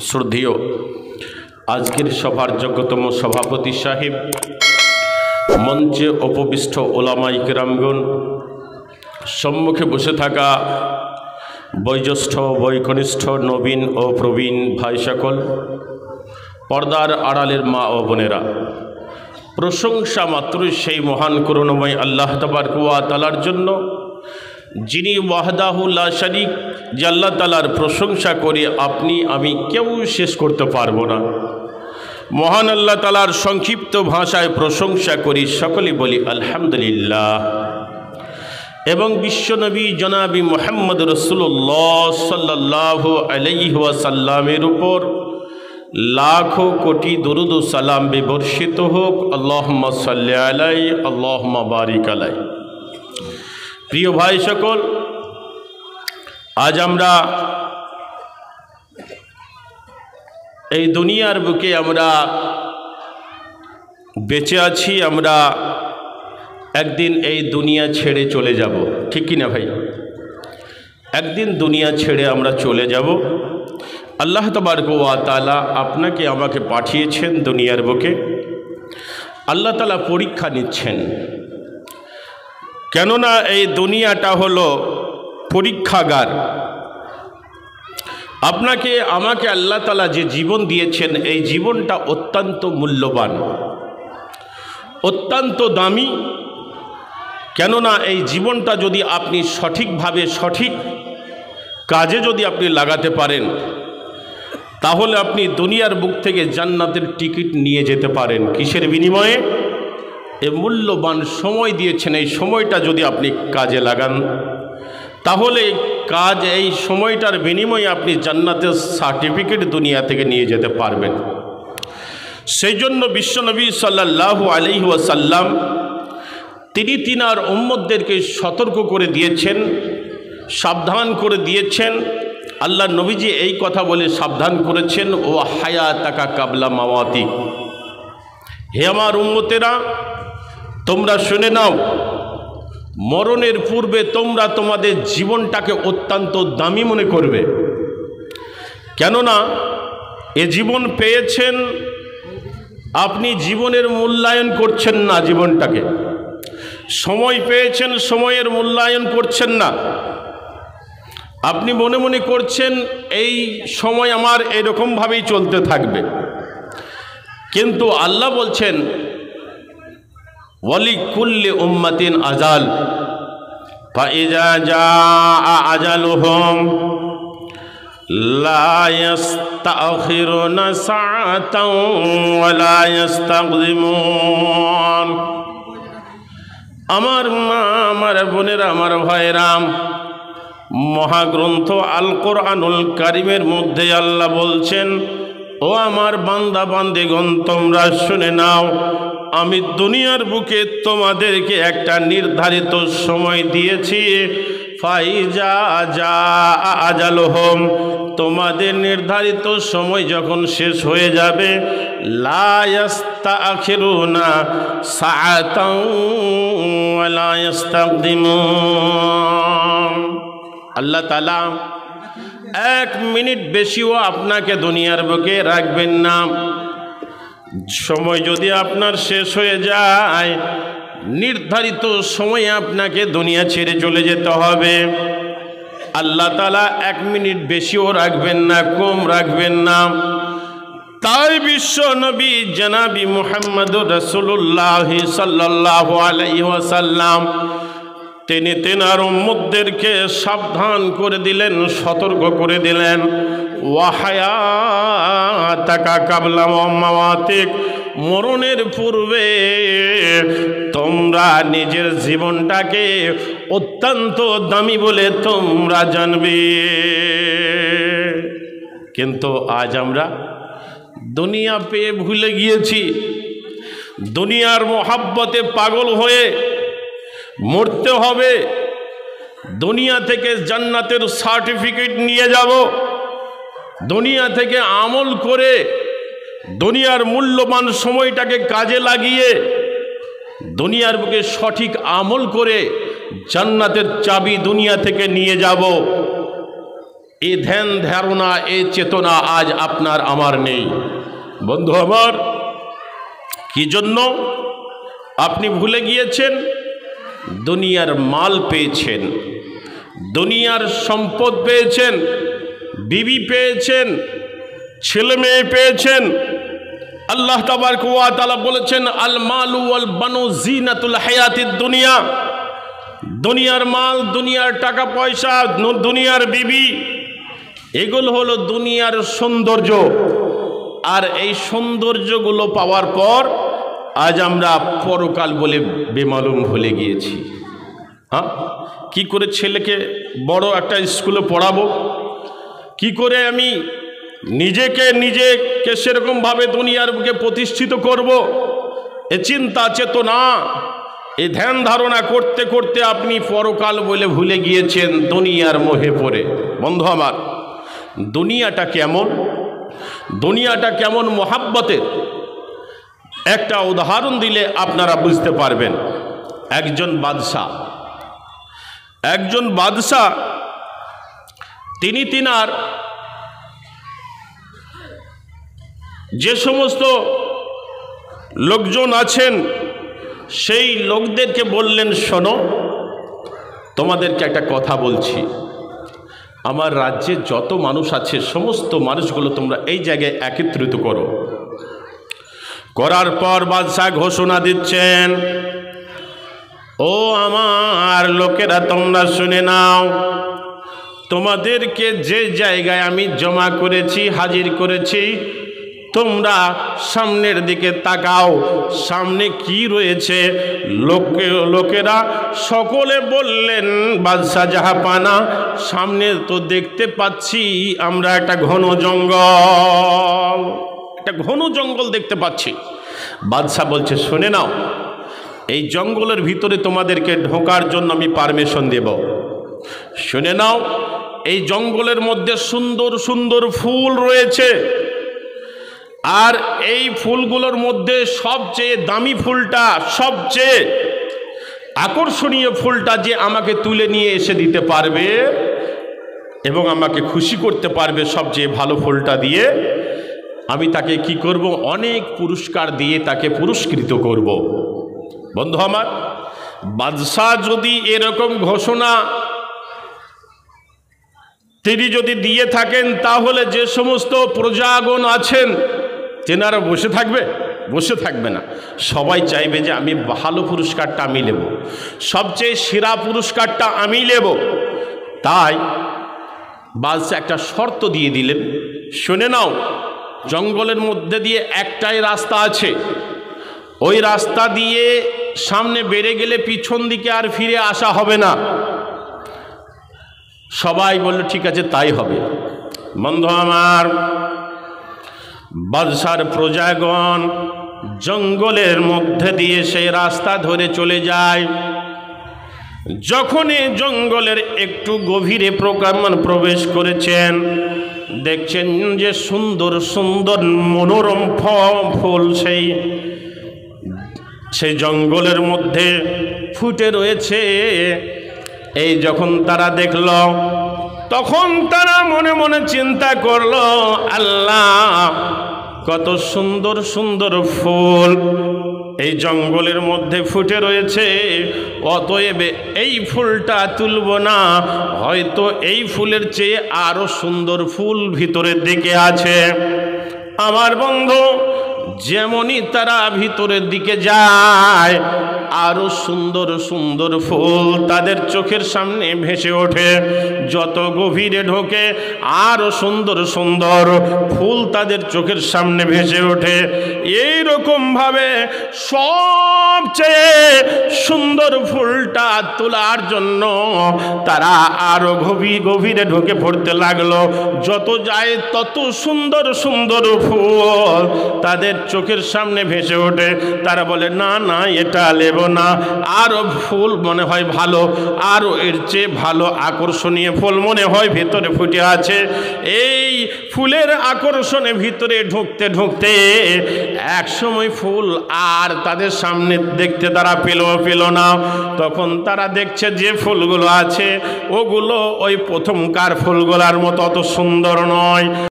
শ্রদ্ধেয় আজকের সভার যোগ্যতম সভাপতি সাহেব, মঞ্চে উপবিষ্ট ওলামায়ে কেরামগণ, সম্মুখে বসে থাকা বয়োজ্যেষ্ঠ বয়োকনিষ্ঠ নবীন ও প্রবীণ ভাই সকল, পর্দার আড়ালের মা ও বোনেরা, প্রশংসা মাত্র সেই মহান করুণাময় আল্লাহ তাবারক ওয়া তাআলার জন্য, যিনি ওয়াহদাহু লা শারীক, যে আল্লাহ তাআলার প্রশংসা করে আপনি আমি কেউ শেষ করতে পারবো না। মহান আল্লাহ তাআলার সংক্ষিপ্ত ভাষায় প্রশংসা করি, সকলেই বলি আলহামদুলিল্লাহ। এবং বিশ্বনবী জনাবি মুহাম্মদ রাসূলুল্লাহ সাল্লাল্লাহু আলাইহি ওয়াসাল্লামের উপর লাখো কোটি দরুদ ও সালাম বিবর্ষিত হোক। আল্লাহুম্মা সাল্লি আলাইহি, আল্লাহুম্মা বারিক আলাইহি। প্রিয় ভাই সকল, আজ আমরা এই দুনিয়ার বুকে আমরা বেঁচে আছি, আমরা একদিন এই দুনিয়া ছেড়ে চলে যাব, ঠিক কি না ভাই? একদিন দুনিয়া ছেড়ে আমরা চলে যাব। আল্লাহ তাবারক ওয়া তাআলা আপনাকে আমাকে পাঠিয়েছেন দুনিয়ার বুকে। আল্লাহ তাআলা পরীক্ষা নিচ্ছেন, কেননা এই দুনিয়াটা হলো পরীক্ষাগার। আপনাকে আমাকে আল্লাহ তাআলা যে জীবন দিয়েছেন, এই জীবনটা অত্যন্ত মূল্যবান, অত্যন্ত দামি। কেননা এই জীবনটা যদি আপনি সঠিকভাবে সঠিক কাজে যদি আপনি লাগাতে পারেন, তাহলে আপনি দুনিয়ার বুক থেকে জান্নাতের টিকিট নিয়ে যেতে পারেন। কিসের বিনিময়ে? এই মূল্যবান সময় দিয়েছেন, এই সময়টা যদি আপনি কাজে লাগান, তাহলে এই সময়টার বিনিময়ে আপনি জান্নাতের সার্টিফিকেট দুনিয়া থেকে নিয়ে যেতে পারবেন। সেই জন্য বিশ্বনবী সাল্লাল্লাহু আলাইহি ওয়াসাল্লাম তিনি তিনার উম্মতদেরকে সতর্ক করে দিয়েছেন, সাবধান করে দিয়েছেন। আল্লাহ নবীজি এই কথা বলে সাবধান করেছেন, ও হায়াতাকা কাবলা মাওয়াতিক, হে আমার উম্মতেরা, তোমরা শুনে নাও, মরণের পূর্বে তোমরা তোমাদের জীবনটাকে অত্যন্ত দামি মনে করবে। কেননা এ জীবন পেয়েছেন, আপনি জীবনের মূল্যায়ন করছেন না, জীবনটাকে সময় পেয়েছেন, সময়ের মূল্যায়ন করছেন না। আপনি মনে মনে করছেন এই সময় আমার এরকমভাবেই চলতে থাকবে, কিন্তু আল্লাহ বলছেন ওয়ালি কুল্লি উম্মাতিন আজাল ফাইজা জাআ আজালুহুম লা ইস্তাখিরুনা সাআতাও ওয়া লা ইস্তাকদিমুন। আমার মা, আমার বোনেরা, আমার ভাইরা, মহাগ্রন্থ আল কোরআনুল কারীমের মধ্যে আল্লাহ বলছেন, ও আমার বান্দা বান্দিগণ, তোমরা শুনে নাও, আমি দুনিয়ার বুকে তোমাদেরকে একটা নির্ধারিত সময় দিয়েছি। ফাইজা জাআ আজালুহুম, তোমাদের নির্ধারিত সময় যখন শেষ হয়ে যাবে, লা ইস্তাখিরুনা সাআতাও ওয়া লা ইস্তাকদিমুন। আল্লাহ তাআলা এক মিনিট বেশিও আপনাকে দুনিয়ার বুকে রাখবেন না। সময় যদি আপনার শেষ হয়ে যায়, নির্ধারিত সময়ে আপনাকে দুনিয়া ছেড়ে চলে যেতে হবে। আল্লাহ তাআলা এক মিনিট বেশিও রাখবেন না, কম রাখবেন না। তাই বিশ্ব নবী জনাবি মুহাম্মদুর রাসূলুল্লাহ সাল্লাল্লাহু আলাইহি ওয়াসাল্লাম তিনি তেনার উম্মতদেরকে সাবধান করে দিলেন, সতর্ক করে দিলেন, ওয়া হায়াতাকা কাবলা মাওয়াতিক, মরণের পূর্বে তোমরা নিজের জীবনটাকে অত্যন্ত দামি বলে তোমরা জানবে। কিন্তু আজ আমরা দুনিয়া পেয়ে ভুলে গিয়েছি, দুনিয়ার মোহাব্বতে পাগল হয়ে মরতে হবে, দুনিয়া থেকে জান্নাতের সার্টিফিকেট নিয়ে যাব, দুনিয়া থেকে আমল করে দুনিয়ার মূল্যবান সময়টাকে কাজে লাগিয়ে দুনিয়ার বুকে সঠিক আমল করে জান্নাতের চাবি দুনিয়া থেকে নিয়ে যাব। এই ধ্যান ধারণা, এই চেতনা আজ আপনার আমার নেই। বন্ধু আমার, কি জন্য আপনি ভুলে গিয়েছেন? দুনিয়ার মাল পেয়েছেন, দুনিয়ার সম্পদ পেয়েছেন, বিবি পেয়েছেন, ছেলে মেয়ে পেয়েছেন। আল্লাহ তাবারক ওয়া তাআলা বলেছেন, আল মালু ওয়াল বানু জিনাতুল হায়াতিদ দুনিয়া। দুনিয়ার মাল, দুনিয়ার টাকা পয়সা, দুনিয়ার বিবি, এগুলো হলো দুনিয়ার সৌন্দর্য। আর এই সৌন্দর্যগুলো পাওয়ার পর আজ আমরা পরকাল বলে বেমালুম ভুলে গিয়েছি। হ্যাঁ, কি করে ছেলেকে বড় একটা স্কুলে পড়াবো, কি করে আমি নিজেকে সেরকমভাবে দুনিয়ার বুকে প্রতিষ্ঠিত করব, এ চিন্তা চেতনা, এ ধ্যান ধারণা করতে করতে আপনি পরকাল বলে ভুলে গিয়েছেন দুনিয়ার মোহে পড়ে। বন্ধু আমার, দুনিয়াটা কেমন, দুনিয়াটা কেমন মোহাব্বতের, একটা উদাহরণ দিলে আপনারা বুঝতে পারবেন। একজন বাদশাহ তিনি তিনার যে সমস্ত লোকজন আছেন সেই লোকদেরকে বললেন, শোনো, তোমাদেরকে একটা কথা বলছি। আমার রাজ্যে যত মানুষ আছে সমস্ত মানুষগুলো তোমরা এই জায়গায় একত্রিত করো। করার পর বাদশাহ ঘোষণা দিচ্ছেন, ও আমার লোকেরা, তোমরা শুনে নাও, তোমাদেরকে যে জায়গায় আমি জমা করেছি, হাজির করেছি, তোমরা সামনের দিকে তাকাও, সামনে কি রয়েছে। লোকেরা সকলে বললেন, বাদশাহ জাহাপানা, সামনে তো দেখতে পাচ্ছি আমরা একটা ঘন জঙ্গল দেখতে পাচ্ছি। বাদশাহ বলছে, শুনে নাও, এই জঙ্গলের ভিতরে তোমাদেরকে ঢোকার জন্য আমি পারমিশন দেব। শুনে নাও, এই জঙ্গলের মধ্যে সুন্দর সুন্দর ফুল রয়েছে, আর এই ফুলগুলোর মধ্যে সবচেয়ে দামি ফুলটা, সবচেয়ে আকর্ষণীয় ফুলটা যে আমাকে তুলে নিয়ে এসে দিতে পারবে এবং আমাকে খুশি করতে পারবে সবচেয়ে ভালো ফুলটা দিয়ে, আমি তাকে কি করব? অনেক পুরস্কার দিয়ে তাকে পুরস্কৃত করব। বন্ধু আমার, বাদশাহ যদি এরকম ঘোষণা তিনি যদি দিয়ে থাকেন, তাহলে যে সমস্ত প্রজাগণ আছেন তেনারা বসে থাকবে না। সবাই চাইবে যে আমি ভালো পুরস্কারটা আমি নেব, সবচেয়ে সেরা পুরস্কারটা আমি নেব। তাই বাদশাহ একটা শর্ত দিয়ে দিলেন, শুনে নাও, জঙ্গলের মধ্যে দিয়ে একটাই রাস্তা আছে, ওই রাস্তা দিয়ে সামনে বেড়ে গেলে পিছন দিকে আর ফিরে আসা হবে না। সবাই বলল, ঠিক আছে, তাই হবে। বন্ধু আমার, বাদশার প্রজাগণ জঙ্গলের মধ্যে দিয়ে সেই রাস্তা ধরে চলে যায়। যখনই জঙ্গলের একটু গভীরে প্রবেশ করেছেন, দেখছেন যে সুন্দর সুন্দর মনোরম ফুল সেই জঙ্গলের মধ্যে ফুটে রয়েছে। এই যখন তারা দেখল, তখন তারা মনে মনে চিন্তা করলো, আল্লাহ, কত সুন্দর সুন্দর ফুল এই জঙ্গলের মধ্যে ফুটে রয়েছে, অতএব এই ফুলটা তুলব না, হয়তো এই ফুলের চেয়ে আরো সুন্দর ফুল ভিতরের দিকে আছে। আমার বন্ধু, যেমনই তারা ভিতরের দিকে যায়, আরো সুন্দর সুন্দর ফুল তাদের চোখের সামনে ভেসে ওঠে। যত গভীরে ঢোকে, আরো সুন্দর সুন্দর ফুল তাদের চোখের সামনে ভেসে ওঠে। এইরকম ভাবে সবচেয়ে সুন্দর ফুলটা তোলার জন্য তারা আরো গভীরে ঢোকে পড়তে লাগলো। যত যায় তত সুন্দর সুন্দর ফুল তাদের চোখের সামনে ভেসে ওঠে, তারা বলে না না এটা নেব না, আরও ফুল মনে হয় ভালো, আরও এর চেয়ে ভালো আকর্ষণীয় ফুল মনে হয় ভেতরে ফুটে আছে। এই ফুলের আকর্ষণে ভিতরে ঢুকতে ঢুকতে এক সময় ফুল আর তাদের সামনে দেখতে তারা পেল না। তখন তারা দেখছে যে ফুলগুলো আছে ওগুলো ওই প্রথমকার ফুলগুলোর মতো অত সুন্দর নয়।